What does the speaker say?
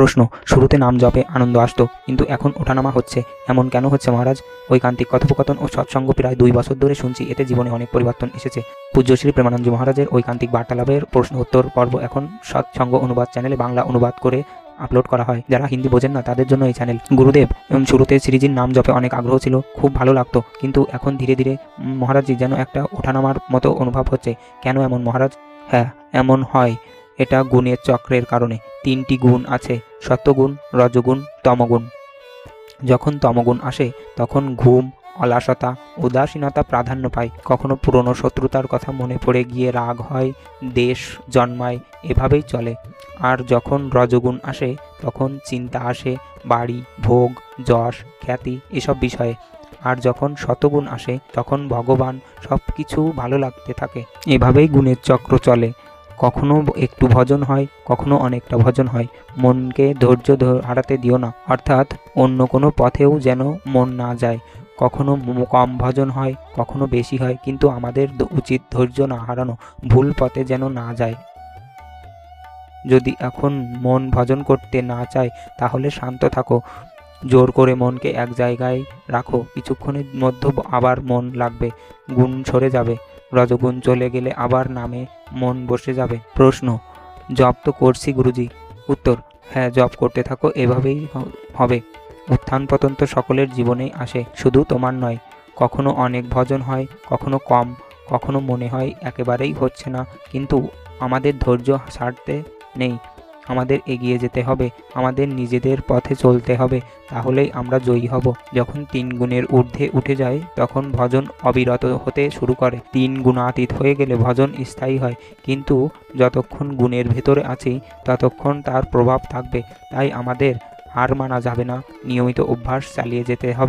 প্রশ্ন, শুরুতে নাম জপে আনন্দ আসতো, কিন্তু এখন ওঠানামা হচ্ছে, এমন কেন হচ্ছে মহারাজ? ঐকান্তিক কথোপকথন ও সৎসঙ্গ প্রায় 2 বছর ধরে শুনছি, এতে জীবনে অনেক পরিবর্তন এসেছে। পূজ্য শ্রী প্রেমানন্দ মহারাজের ঐকান্তিক বার্তালাপের প্রশ্ন উত্তর পর্ব এখন সৎসঙ্গ অনুবাদ চ্যানেলে বাংলা অনুবাদ করে আপলোড করা হয়। যারা হিন্দি বোঝেন না তাদের জন্য এই চ্যানেল। গুরুদেব, শুরুতে শ্রীজির নাম জপে অনেক আগ্রহ ছিল, খুব ভালো লাগতো, কিন্তু এখন ধীরে ধীরে মহারাজজি যেন একটা ওঠানামার মতো অনুভব হচ্ছে। কেন এমন মহারাজ? হ্যাঁ, এমন হয় এটা গুণের চক্রের কারণে। 3টি গুণ আছে, সত্ত্বগুণ, রজগুণ, তমগুণ। যখন তমগুণ আসে তখন ঘুম, অলসতা, উদাসীনতা প্রাধান্য পায়। কখনো পুরনো শত্রুতার কথা মনে পড়ে গিয়ে রাগ হয়, দেশ জন্মায়, এভাবেই চলে। আর যখন রজগুণ আসে তখন চিন্তা আসে বাড়ি, ভোগ, যশ, খ্যাতি এসব বিষয়ে। আর যখন শতগুণ আসে তখন ভগবান, সব কিছু ভালো লাগতে থাকে। এভাবেই গুণের চক্র চলে। কখনো একটু ভজন হয়, কখনো অনেকটা ভজন হয়। মনকে ধৈর্য হারাতে দিও না, অর্থাৎ অন্য কোনো পথেও যেন মন না যায়। কখনো কম ভজন হয়, কখনো বেশি হয়, কিন্তু আমাদের উচিত ধৈর্য না হারানো, ভুল পথে যেন না যায়। যদি এখন মন ভজন করতে না চায় তাহলে শান্ত থাকো, জোর করে মনকে এক জায়গায় রাখো, কিছুক্ষণের মধ্যে আবার মন লাগবে, গুণ সরে যাবে। রজগুণ চলে গেলে আবার নামে মন বসে যাবে। প্রশ্ন, জপ তো করছি গুরুজি। উত্তর, হ্যাঁ, জপ করতে থাকো, এভাবেই হবে। উত্থান পতন তো সকলের জীবনেই আসে, শুধু তোমার নয়। কখনো অনেক ভজন হয়, কখনো কম, কখনো মনে হয় একেবারেই হচ্ছে না, কিন্তু আমাদের ধৈর্য ছাড়তে নেই। আমাদের এগিয়ে যেতে হবে, আমাদের নিজেদের পথে চলতে হবে, তাহলেই আমরা জয়ী হব। যখন 3 গুণের ঊর্ধ্বে উঠে যায় তখন ভজন অবিরত হতে শুরু করে। 3 গুণাতীত হয়ে গেলে ভজন স্থায়ী হয়, কিন্তু যতক্ষণ গুণের ভেতরে আছি ততক্ষণ তার প্রভাব থাকবে। তাই আমাদের হার মানা যাবে না, নিয়মিত অভ্যাস চালিয়ে যেতে হবে।